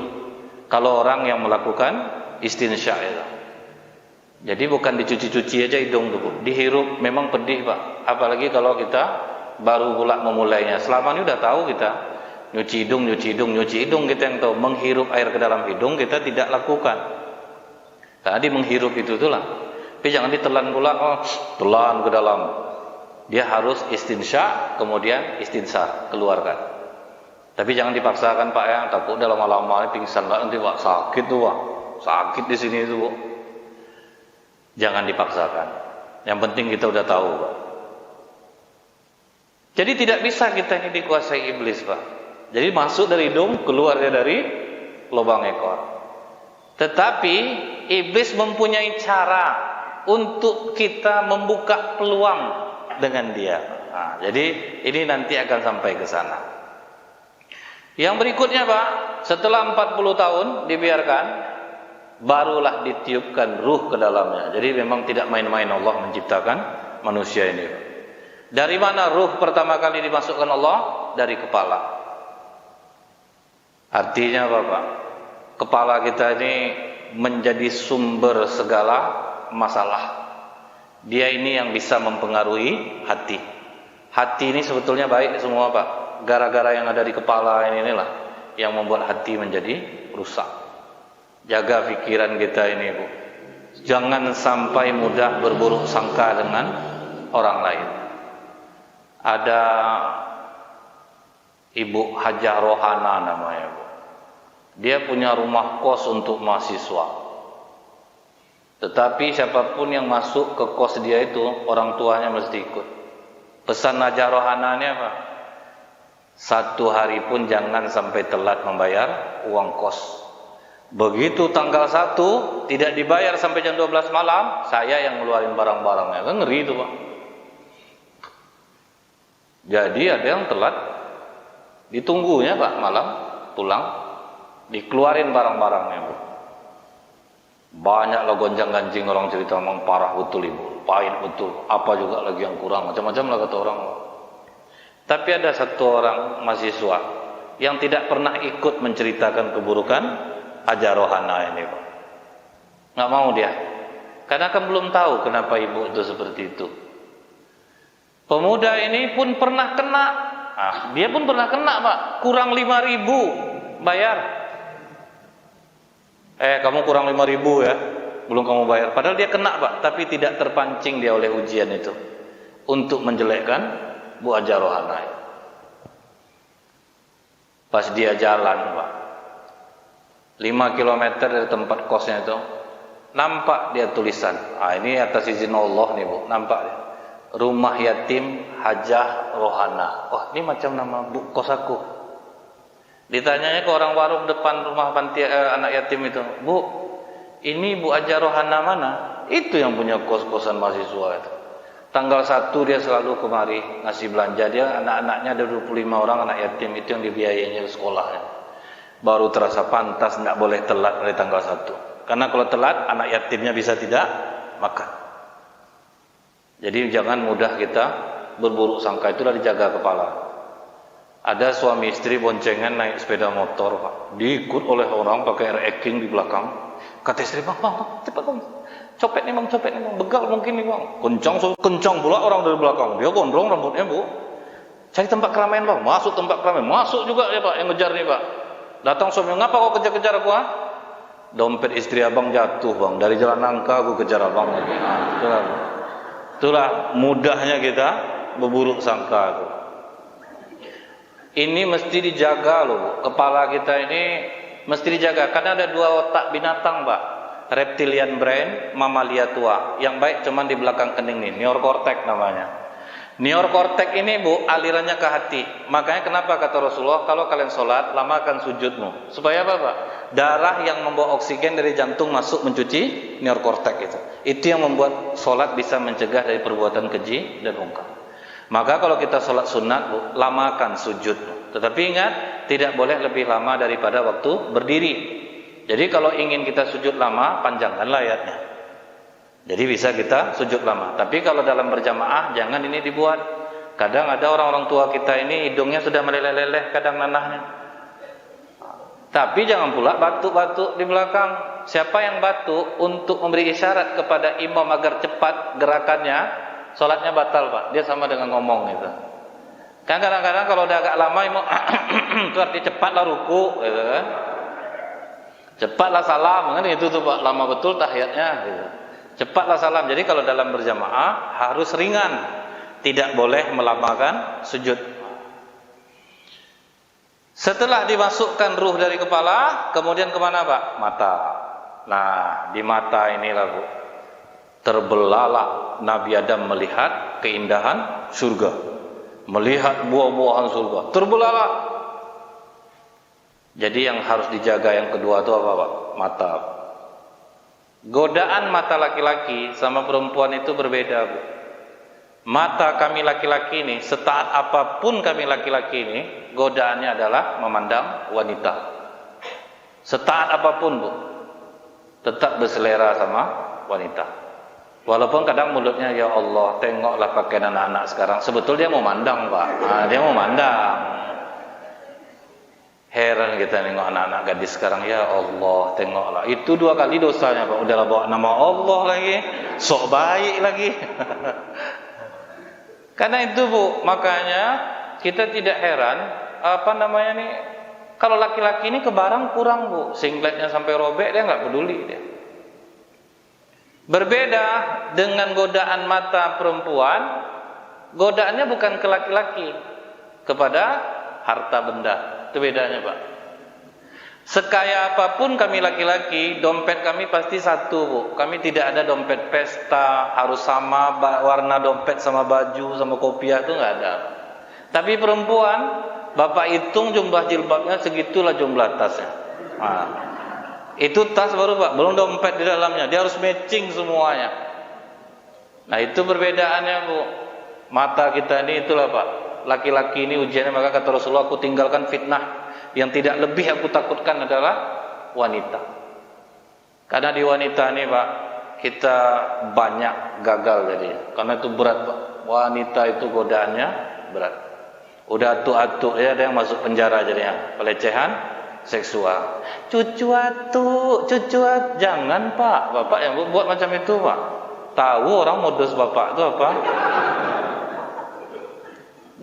Kalau orang yang melakukan istinsyak itu. Jadi bukan dicuci-cuci aja hidung tuh, dihirup. Memang pedih, Pak. Apalagi kalau kita baru pula memulainya. Selama ini udah tahu kita nyuci hidung kita yang tahu. Menghirup air ke dalam hidung kita tidak lakukan. Tadi menghirup itu itulah. Tapi jangan ditelan pula, telan ke dalam. Dia harus istinsyak, kemudian istinsar, keluarkan. Tapi jangan dipaksakan, Pak, ya. Takut udah lama-lama pingsan, Pak, nanti, Pak, sakit tuh, Pak. Sakit di sini tuh, Pak. Jangan dipaksakan. Yang penting kita udah tahu, Pak. Jadi tidak bisa kita ini dikuasai iblis, Pak. Jadi masuk dari hidung, keluarnya dari lubang ekor. Tetapi iblis mempunyai cara untuk kita membuka peluang dengan dia. Nah, jadi ini nanti akan sampai ke sana. Yang berikutnya Pak, setelah 40 tahun dibiarkan, barulah ditiupkan ruh ke dalamnya. Jadi memang tidak main-main Allah menciptakan manusia ini. Dari mana ruh pertama kali dimasukkan Allah? Dari kepala. Artinya apa Pak? Kepala kita ini menjadi sumber segala masalah. Dia ini yang bisa mempengaruhi hati. Hati ini sebetulnya baik semua Pak. Gara-gara yang ada di kepala inilah yang membuat hati menjadi rusak. Jaga pikiran kita ini Bu. Jangan sampai mudah berburuk sangka dengan orang lain. Ada Ibu Hajah Rohana namanya Bu. Dia punya rumah kos untuk mahasiswa. Tetapi siapapun yang masuk ke kos dia itu, orang tuanya mesti ikut. Pesan Hajah Rohana ini apa? 1 hari pun jangan sampai telat membayar uang kos. Begitu tanggal 1 tidak dibayar sampai jam 12 malam, saya yang ngeluarin barang-barangnya. Kan ngeri itu Pak. Jadi ada yang telat, ditunggunya Pak malam pulang, dikeluarin barang-barangnya Bu. Banyak lah gonjang-ganjing orang cerita, memang parah betul Ibu, pahit betul, apa juga lagi yang kurang, macam-macam lah kata orang. Tapi ada satu orang mahasiswa yang tidak pernah ikut menceritakan keburukan Hajah Rohana ini Pak. Nggak mau dia, karena kan belum tahu kenapa ibu itu seperti itu. Pemuda ini pun pernah kena, dia pun pernah kena Pak, kurang 5.000 bayar. Kamu kurang 5.000 ya, belum kamu bayar. Padahal dia kena Pak, tapi tidak terpancing dia oleh ujian itu untuk menjelekkan Bu Hajah Rohana. Pas dia jalan Pak, 5 km dari tempat kosnya itu, nampak dia tulisan. Ini atas izin Allah nih Bu, nampak dia. Rumah Yatim Hajah Rohana. Oh, ini macam nama bu kos aku. Ditanyanya ke orang warung depan rumah panti anak yatim itu, Bu, ini Bu Hajah Rohana mana? Itu yang punya kos-kosan mahasiswa itu. Tanggal 1 dia selalu kemari ngasih belanja. Dia anak-anaknya ada 25 orang anak yatim, itu yang dibiayainya ke sekolahnya. Baru terasa pantas tidak boleh telat dari tanggal 1. Karena kalau telat anak yatimnya bisa tidak makan. Jadi jangan mudah kita berburuk sangka, itulah dijaga kepala. Ada suami istri boncengan naik sepeda motor Pak, diikut oleh orang pakai reeking di belakang. Kata istri, bang, cepat bang, copet nih bang, begal mungkin nih bang. Kencang pula orang dari belakang, dia gondrong rambutnya Bu. Cari tempat keramaian bang, masuk tempat keramaian, masuk juga ya Pak, yang ngejar nih Pak. Datang suami, ngapa kau kejar-kejar aku Dompet istri abang jatuh bang, dari jalan nangka aku kejar abang. Itulah mudahnya kita berburuk sangka itu. Ini mesti dijaga loh, kepala kita ini mesti dijaga. Karena ada 2 otak binatang Pak, reptilian brain, mamalia tua. Yang baik cuman di belakang kening nih, neokortex namanya. Neokortex ini Bu, alirannya ke hati. Makanya kenapa kata Rasulullah, kalau kalian sholat, lamakan sujudmu. Supaya apa Pak? Darah yang membawa oksigen dari jantung masuk mencuci neokortex itu. Itu yang membuat sholat bisa mencegah dari perbuatan keji dan mungkar. Maka kalau kita sholat sunat Bu, lamakan sujudmu. Tetapi ingat, tidak boleh lebih lama daripada waktu berdiri. Jadi kalau ingin kita sujud lama, panjangkanlah ayatnya. Jadi bisa kita sujud lama. Tapi kalau dalam berjamaah, jangan ini dibuat. Kadang ada orang-orang tua kita ini hidungnya sudah meleleh-leleh, kadang nanahnya. Tapi jangan pula batuk-batuk di belakang. Siapa yang batuk untuk memberi isyarat kepada imam agar cepat gerakannya, sholatnya batal Pak. Dia sama dengan ngomong gitu. Kan kadang-kadang kalau udah agak lama imam itu arti cepatlah ruku gitu kan. Cepatlah salam kan, itu tuh Pak, lama betul tahiyatnya gitu. Cepatlah salam. Jadi kalau dalam berjamaah harus ringan, tidak boleh melamakan sujud. Setelah dimasukkan ruh dari kepala, kemudian kemana Pak? Mata. Nah, di mata inilah Bu, terbelalak Nabi Adam melihat keindahan surga, melihat buah-buahan surga, terbelalak. Jadi yang harus dijaga yang kedua itu apa, Pak? Mata. Godaan mata laki-laki sama perempuan itu berbeda, Bu. Mata kami laki-laki ini, setaat apapun kami laki-laki ini, godaannya adalah memandang wanita. Setaat apapun, Bu, tetap berselera sama wanita. Walaupun kadang mulutnya, ya Allah, tengoklah pakaian anak-anak sekarang. Sebetulnya dia mau mandang, Pak. Dia mau mandang. Heran kita nengok anak-anak gadis sekarang, ya Allah, tengoklah. Itu 2 kali dosanya, Pak. Udahlah bawa nama Allah lagi, sok baik lagi. Karena itu, Bu, makanya kita tidak heran kalau laki-laki ini kebarang kurang, Bu. Singletnya sampai robek dia nggak peduli dia. Berbeda dengan godaan mata perempuan, godaannya bukan ke laki-laki, kepada harta benda. Itu bedanya, Pak. Sekaya apapun kami laki-laki, dompet kami pasti satu, Bu. Kami tidak ada dompet pesta, harus sama warna dompet sama baju sama kopiah, itu nggak ada. Tapi perempuan, Bapak hitung jumlah jilbabnya, segitulah jumlah tasnya. Nah, itu tas baru, Pak, belum dompet di dalamnya. Dia harus matching semuanya. Nah, itu perbedaannya, Bu. Mata kita ini itulah, Pak. Laki-laki ini ujiannya, maka kata Rasulullah, aku tinggalkan fitnah. Yang tidak lebih aku takutkan adalah wanita. Karena di wanita ini, Pak, kita banyak gagal jadinya. Karena itu berat, Pak. Wanita itu godaannya berat. Udah atuk-atuk ya, ada yang masuk penjara jadinya, pelecehan seksual. Cucu atuk. Jangan, Pak. Bapak yang buat macam itu, Pak. Tahu orang modus Bapak itu apa?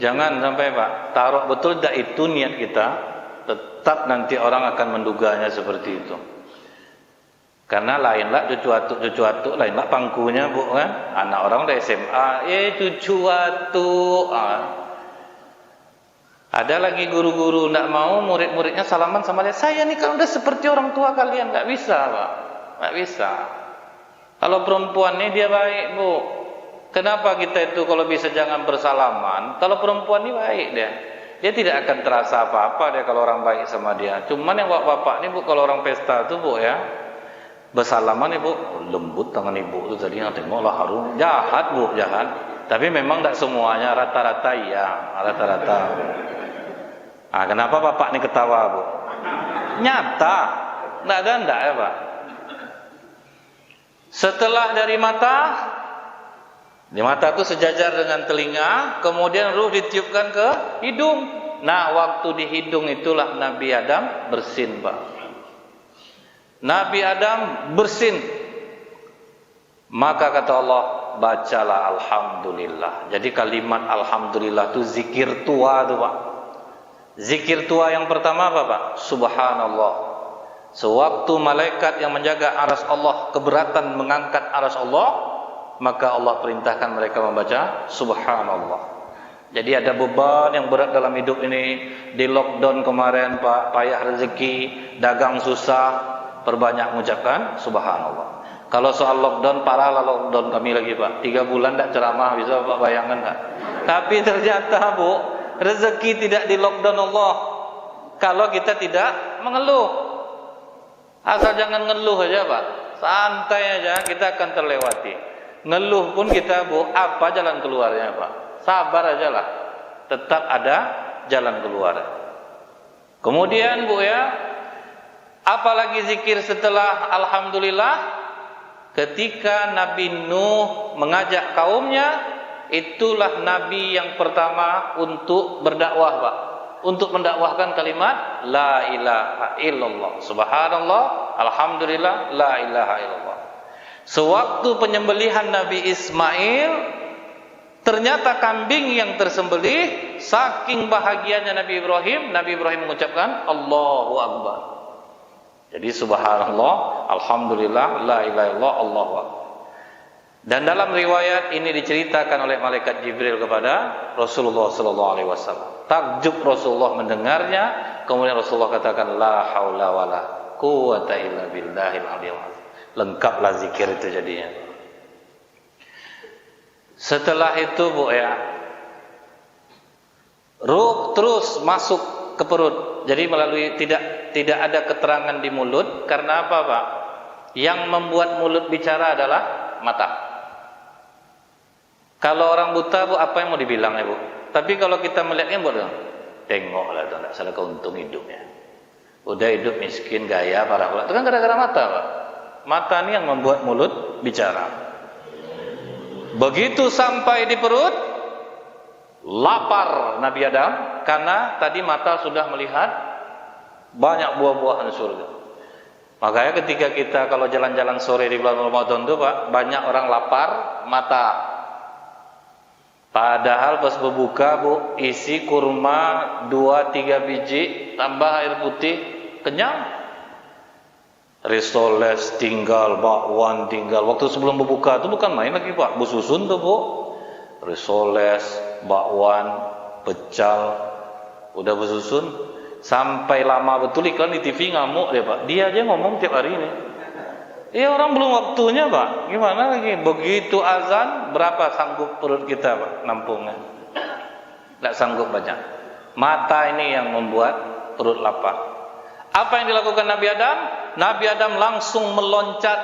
Jangan sampai, Pak. Taruh betul dah itu niat kita. Tetap nanti orang akan menduganya seperti itu. Karena lainlah cucu atuk, lainlah pangkunya, Bu, kan? Anak orang dari SMA, cucu atuk. Ada lagi guru-guru tidak mau murid-muridnya salaman sama dia. Saya nih kan udah seperti orang tua kalian. Nggak bisa, Pak. Nggak bisa. Kalau perempuan ini dia baik, Bu. Kenapa kita itu kalau bisa jangan bersalaman? Kalau perempuan ini baik dia. Dia tidak akan terasa apa-apa dia kalau orang baik sama dia. Cuman yang bapak ini, Bu, kalau orang pesta itu, Bu, ya, bersalaman, Ibu, lembut tangan Ibu itu tadi, tengoklah harum. Jahat, Bu, jahat. Tapi memang tidak semuanya, rata-rata iya, rata-rata. Kenapa bapak ini ketawa, Bu? Nyata, tidak ganda ya, Pak. Setelah dari mata, di mata itu sejajar dengan telinga, kemudian ruh ditiupkan ke hidung. Nah, waktu di hidung itulah Nabi Adam bersin, Pak. Nabi Adam bersin. Maka kata Allah, bacalah alhamdulillah. Jadi kalimat alhamdulillah itu zikir tua tuh, Pak. Zikir tua yang pertama apa, Pak? Subhanallah. Sewaktu malaikat yang menjaga arsy Allah keberatan mengangkat arsy Allah, maka Allah perintahkan mereka membaca subhanallah. Jadi ada beban yang berat dalam hidup ini. Di lockdown kemarin, Pak, payah rezeki, dagang susah, perbanyak mengucapkan subhanallah. Kalau soal lockdown, parahlah lockdown kami lagi, Pak. 3 bulan tidak ceramah, bisa Bapak bayangkan tak? Tapi ternyata, Bu, rezeki tidak di lockdown Allah. Kalau kita tidak mengeluh. Asal jangan ngeluh aja, Pak. Santai aja, kita akan terlewati. Ngeluh pun kita, Bu, apa jalan keluarnya, Pak? Sabar aja lah. Tetap ada jalan keluar. Kemudian, Bu, ya, apalagi zikir setelah alhamdulillah? Ketika Nabi Nuh mengajak kaumnya, itulah Nabi yang pertama untuk berdakwah, Pak. Untuk mendakwahkan kalimat la ilaha illallah, subhanallah, alhamdulillah, la ilaha illallah. Sewaktu penyembelihan Nabi Ismail, ternyata kambing yang tersembelih, saking bahagianya Nabi Ibrahim mengucapkan Allahu Akbar. Jadi subhanallah, alhamdulillah, la ilaha illallah, Allahu Akbar. Dan dalam riwayat ini diceritakan oleh malaikat Jibril kepada Rasulullah sallallahu alaihi wasallam. Takjub Rasulullah mendengarnya, kemudian Rasulullah katakan la haula wala quwata illa billahil aliyil azim. Lengkaplah zikir itu jadinya. Setelah itu, Bu, ya, ruh terus masuk ke perut. Jadi melalui tidak ada keterangan di mulut. Karena apa, Pak? Yang membuat mulut bicara adalah mata. Kalau orang buta, Bu, apa yang mau dibilang ya, Bu? Tapi kalau kita melihatnya, Bu, tengoklah, tidak salah keuntung hidupnya. Udah hidup miskin, gaya, parah pula. Itu kan gara-gara mata, Pak. Mata ini yang membuat mulut bicara. Begitu sampai di perut, lapar Nabi Adam, karena tadi mata sudah melihat banyak buah-buahan surga. Makanya ketika kita kalau jalan-jalan sore di bulan Ramadan itu, Pak, banyak orang lapar mata. Padahal pas berbuka, Bu, isi kurma 2-3 biji, tambah air putih, kenyang. Risoles tinggal, bakwan tinggal. Waktu sebelum berbuka itu bukan main lagi, Pak. Bersusun tuh, Bu. Risoles, bakwan, pecal, udah bersusun. Sampai lama betul iklan di TV ngamuk deh, Pak. Dia aja ngomong tiap hari ini. Iya, orang belum waktunya, Pak. Gimana lagi? Begitu azan, berapa sanggup perut kita, Pak, nampungnya? Tidak sanggup banyak. Mata ini yang membuat perut lapar. Apa yang dilakukan Nabi Adam? Nabi Adam langsung meloncat,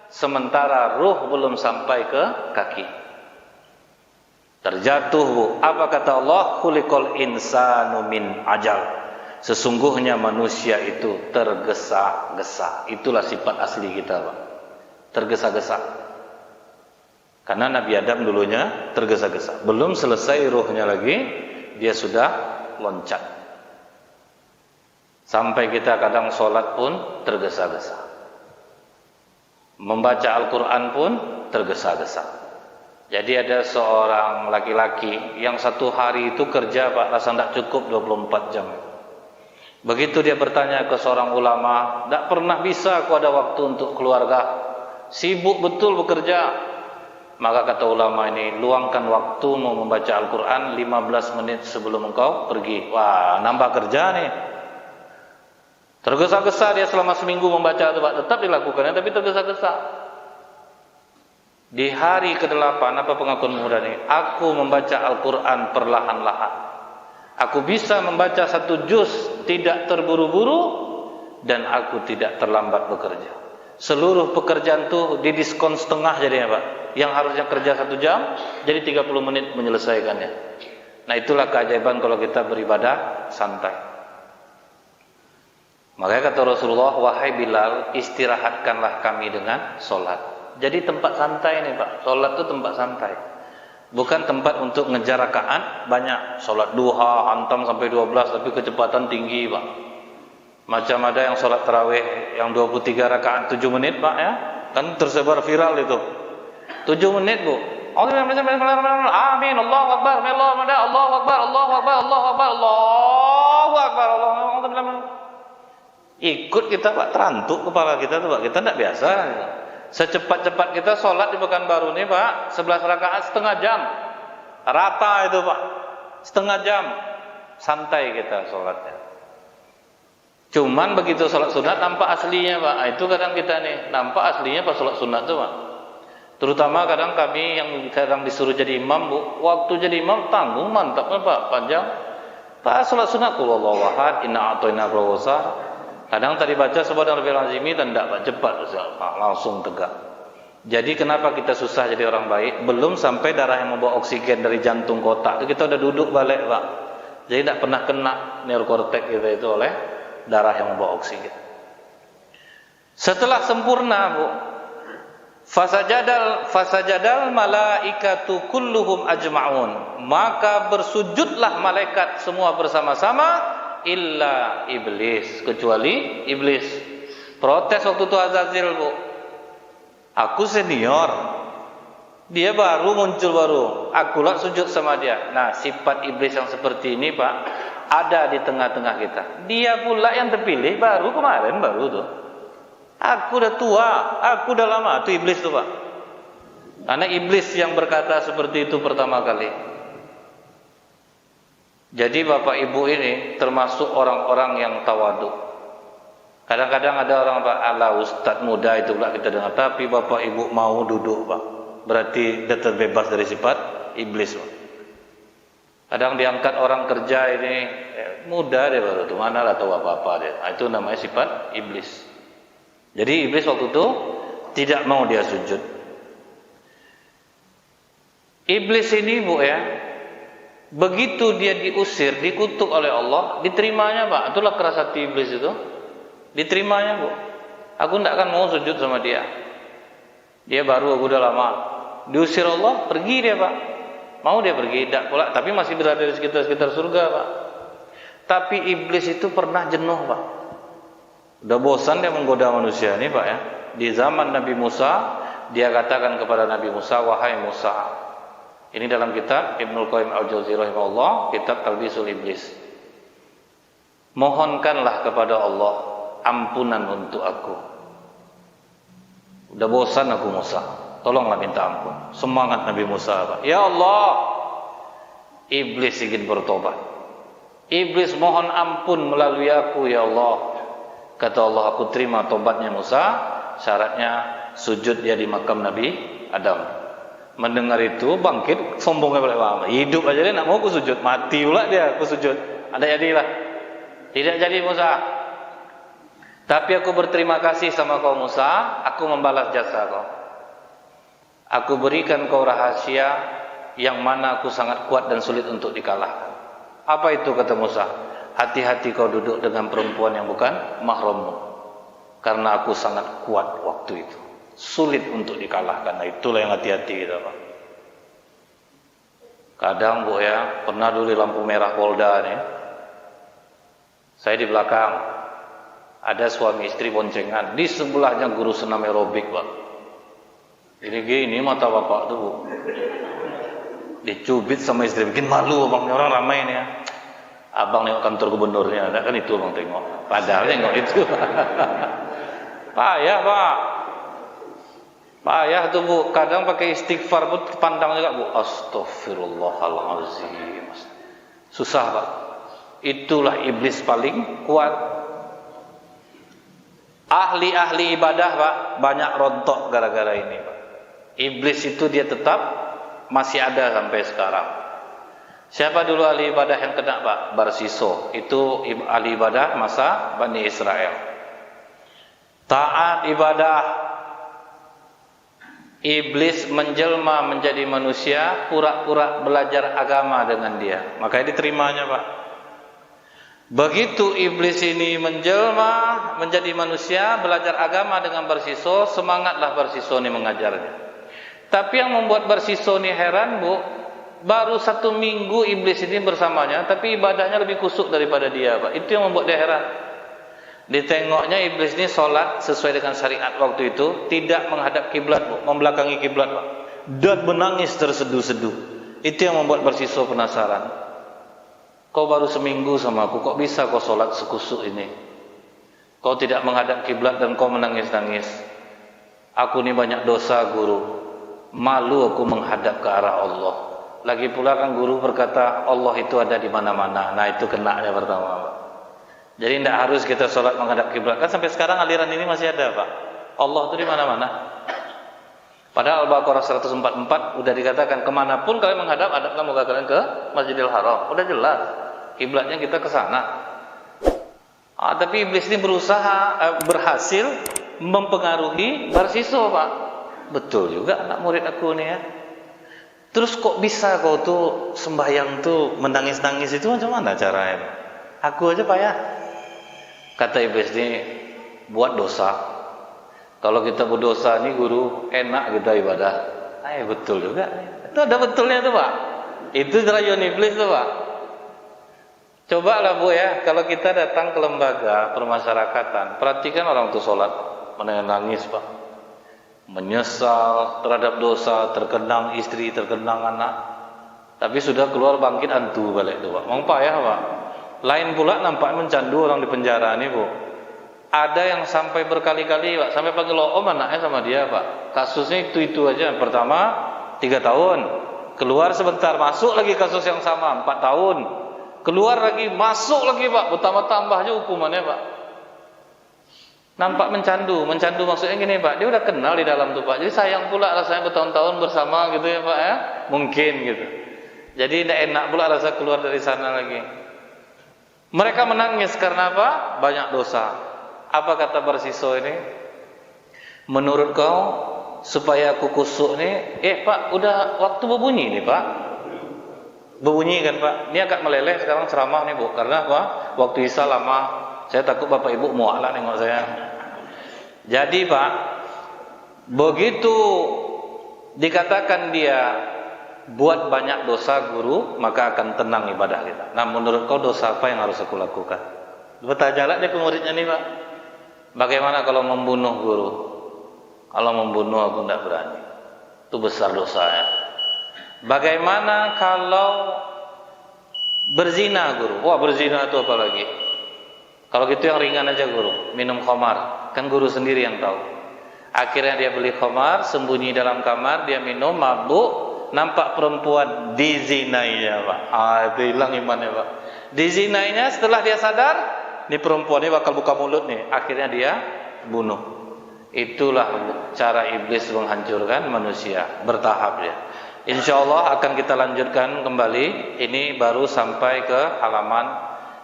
sementara ruh belum sampai ke kaki. Terjatuh, Bu. Apa kata Allah? Khuliqal insanu min ajal. Sesungguhnya manusia itu tergesa-gesa. Itulah sifat asli kita, Pak. Tergesa-gesa. Karena Nabi Adam dulunya tergesa-gesa. Belum selesai ruhnya lagi, dia sudah loncat. Sampai kita kadang sholat pun tergesa-gesa. Membaca Al-Quran pun tergesa-gesa. Jadi ada seorang laki-laki yang satu hari itu kerja, Pak, rasa tidak cukup 24 jam. Begitu dia bertanya ke seorang ulama, tidak pernah bisa aku ada waktu untuk keluarga, sibuk betul bekerja. Maka kata ulama ini, luangkan waktu mau membaca Al-Quran 15 menit sebelum engkau pergi. Wah, nambah kerja nih. Tergesa-gesa dia selama seminggu membaca itu, Pak. Tetap dilakukannya, tapi tergesa-gesa. Di hari ke-8, apa pengakuan muda ini? Aku membaca Al-Quran perlahan-lahan. Aku bisa membaca 1 juz tidak terburu-buru, dan aku tidak terlambat bekerja. Seluruh pekerjaan itu didiskon setengah jadinya, Pak. Yang harusnya kerja 1 jam, jadi 30 menit menyelesaikannya. Nah, itulah keajaiban kalau kita beribadah santai. Makanya kata Rasulullah, wahai Bilal, istirahatkanlah kami dengan sholat. Jadi tempat santai nih, Pak. Sholat itu tempat santai. Bukan tempat untuk ngejar rakaat banyak. Sholat duha, hantam sampai 12, tapi kecepatan tinggi, Pak. Macam ada yang sholat tarawih yang 23 rakaat 7 menit, Pak, ya. Kan tersebar viral itu. 7 menit, Bu. Amin, Allahu Akbar, Allahu Akbar, Allahu Akbar, Allahu Akbar, Allahu Akbar, Allahu Akbar, Allahu Akbar. Ikut kita, Pak, terantuk kepala kita tuh, Pak. Kita tidak biasa. Secepat-cepat kita sholat di Pekanbaru nih, Pak, 11 rakaat setengah jam. Rata itu, Pak. Setengah jam. Santai kita sholatnya. Cuman begitu sholat sunat nampak aslinya, Pak. Itu kadang kita nih, nampak aslinya pas sholat sunat tuh, Pak. Terutama kadang kami yang kadang disuruh jadi imam, Bu. Waktu jadi imam tanggung, mantapnya, Pak. Panjang. Pak, sholat sunat, qul huwallahu ahad, inna a'tainakal kautsar. Kadang tadi baca subhanallah azimi dan tidak cepat, langsung tegak. Jadi kenapa kita susah jadi orang baik? Belum sampai darah yang membawa oksigen dari jantung ke otak itu kita udah duduk balik, Pak. Jadi tidak pernah kena neokortek kita itu oleh darah yang membawa oksigen. Setelah sempurna, Bu, fasajadal malaikatu kulluhum ajma'un. Maka bersujudlah malaikat semua bersama-sama, illa iblis, kecuali iblis. Protes waktu itu Azazil, Bu. Aku senior, dia baru muncul baru, akulah sujud sama dia. Nah, sifat iblis yang seperti ini, Pak, ada di tengah-tengah kita. Dia pula yang terpilih baru kemarin, baru tuh. Aku udah tua, aku udah lama. Itu iblis tuh, Pak. Karena iblis yang berkata seperti itu pertama kali. Jadi Bapak Ibu ini termasuk orang-orang yang tawadu. Kadang-kadang ada orang, Pak, ala ustaz muda itu pula kita dengar. Tapi Bapak Ibu mau duduk, Pak, berarti dia terbebas dari sifat iblis, Pak. Kadang diangkat orang kerja ini muda dia baru tuh, mana lah tahu apa-apa dia. Nah, itu namanya sifat iblis. Jadi iblis waktu itu tidak mau dia sujud. Iblis ini Bu ya, begitu dia diusir, dikutuk oleh Allah, diterimanya Pak. Itulah keras hati iblis itu. Diterimanya Bu. Aku tidak akan mau sujud sama dia. Dia baru, aku udah lama. Diusir Allah, pergi dia Pak. Mau dia pergi, tidak pula, tapi masih berada di sekitar surga Pak. Tapi iblis itu pernah jenuh Pak. Udah bosan dia menggoda manusia ini Pak ya. Di zaman Nabi Musa, dia katakan kepada Nabi Musa, wahai Musa. Ini dalam kitab Ibnul Qayyim Al-Jauziyah rahimahullah, kitab Talbisul Iblis. Mohonkanlah kepada Allah ampunan untuk aku. Udah bosan aku Musa. Tolonglah minta ampun. Semangat Nabi Musa Pak. Ya Allah, iblis ingin bertobat. Iblis mohon ampun melalui aku ya Allah. Kata Allah, aku terima tobatnya Musa. Syaratnya sujud dia di makam Nabi Adam. Mendengar itu bangkit, sombongnya balik lama. Hidup aja dia nak mau aku sujud, mati pula dia aku sujud. Ada jadilah. Tidak jadi Musa. Tapi aku berterima kasih sama kau Musa. Aku membalas jasa kau. Aku berikan kau rahasia yang mana aku sangat kuat dan sulit untuk dikalahkan. Apa itu kata Musa? Hati-hati kau duduk dengan perempuan yang bukan mahrammu. Karena aku sangat kuat waktu itu. Sulit untuk dikalahkan. Nah, itulah yang hati-hati kita Pak. Kadang Bu ya, pernah dulu di lampu merah Polda nih. Saya di belakang. Ada suami istri boncengan. Di sebelahnya guru senam aerobik Pak. Ini mata bapak tuh Bu. Dicubit sama istri, bikin malu abangnya, orang ramai nih ya. Abang nengok kantor gubernurnya, ada kan itu abang tengok. Padahal nengok itu. Payah Pak. Payah tuh Bu. Kadang pakai istighfar pun pandang juga Bu. Astaghfirullahaladzim. Susah Pak. Itulah iblis paling kuat. Ahli-ahli ibadah Pak banyak rontok gara-gara ini Pak. Iblis itu dia tetap masih ada sampai sekarang. Siapa dulu ahli ibadah yang kena Pak? Barsiso. Itu ahli ibadah masa Bani Israel. Taat ibadah. Iblis menjelma menjadi manusia, pura-pura belajar agama dengan dia. Makanya diterimanya Pak. Begitu iblis ini menjelma menjadi manusia, belajar agama dengan Barsiso, semangatlah Barsiso ini mengajarnya. Tapi yang membuat Barsiso ini heran Bu, baru 1 minggu iblis ini bersamanya, tapi ibadahnya lebih kusuk daripada dia Pak. Itu yang membuat dia heran. Ditengoknya iblis ini sholat sesuai dengan syariat waktu itu, tidak menghadap kiblat Bu, membelakangi kiblat Pak, dan menangis terseduh-seduh. Itu yang membuat Barsiso penasaran. Kau baru seminggu sama aku, kok bisa kau sholat sekusuk ini? Kau tidak menghadap kiblat dan kau menangis-nangis. Aku ini banyak dosa guru. Malu aku menghadap ke arah Allah. Lagi pula kan guru berkata Allah itu ada di mana-mana. Nah itu kenanya pertama Pak. Jadi tidak harus kita sholat menghadap kiblat. Kan sampai sekarang aliran ini masih ada Pak. Allah itu di mana-mana. Padahal Al-Baqarah 144 udah dikatakan kemanapun kalian menghadap, hadaplah muka kalian ke Masjidil Haram. Udah jelas. Kiblatnya kita ke sana. Tapi iblis ini berhasil mempengaruhi Barsiso Pak. Betul juga anak murid aku nih ya. Terus kok bisa kau tuh sembahyang tuh menangis-nangis itu macam mana caranya? Aku aja payah. Kata iblis ini, buat dosa. Kalau kita berdosa nih guru, enak kita ibadah. Betul juga. Itu ada betulnya tuh Pak. Itu rayuan iblis tuh Pak. Cobalah Bu ya, kalau kita datang ke lembaga permasyarakatan, perhatikan orang tuh sholat menangis Pak. Menyesal terhadap dosa, terkenang istri, terkenang anak. Tapi sudah keluar bangkit hantu balik tuh Pak. Mau payah Pak. Lain pula nampak mencandu orang di penjara nih Bu. Ada yang sampai berkali-kali Pak, sampai panggil om anaknya sama dia Pak. Kasusnya itu aja. Pertama 3 tahun, keluar sebentar, masuk lagi kasus yang sama 4 tahun, keluar lagi, masuk lagi Pak. Bertambah-tambah aja hukumannya Pak. Nampak mencandu maksudnya gini Pak, dia udah kenal di dalam tuh Pak, jadi sayang pula rasanya bertahun-tahun bersama gitu ya Pak ya, mungkin gitu. Jadi tidak enak pula rasa keluar dari sana lagi. Mereka menangis karena apa? Banyak dosa. Apa kata Barsiso ini? Menurut kau supaya aku kusuk nih, Pak, udah waktu berbunyi nih Pak. Berbunyi kan Pak? Ini agak meleleh sekarang ceramah nih Bu. Karena apa? Waktu Isya lama. Saya takut Bapak Ibu muak lah nengok saya. Jadi Pak, begitu dikatakan dia buat banyak dosa guru, maka akan tenang ibadah kita. Nah, menurut kau dosa apa yang harus aku lakukan? Bertanyalah dia ke muridnya nih Pak. Bagaimana kalau membunuh guru? Kalau membunuh aku tidak berani. Itu besar dosa ya. Bagaimana kalau berzina guru? Wah, berzina itu apa lagi? Kalau gitu yang ringan aja guru. Minum khamar. Kan guru sendiri yang tahu. Akhirnya dia beli khamar, sembunyi dalam kamar, dia minum, mabuk. Nampak perempuan dizinainya Pak. Itu hilang imannya Pak. Dizinainya setelah dia sadar, ini perempuan ini bakal buka mulut nih. Akhirnya dia bunuh. Itulah cara iblis menghancurkan manusia. Bertahap ya. Insya Allah akan kita lanjutkan kembali. Ini baru sampai ke halaman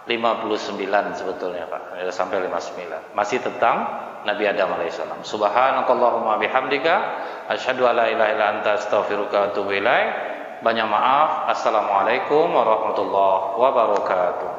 59 sebetulnya Pak. Sampai 59. Masih tentang Nabi Adam alaihissalam. Subhanakallahumma bihamdika asyhadu an la ilaha illa anta astaghfiruka wa atubu ilaik. Banyak maaf. Assalamualaikum warahmatullahi wabarakatuh.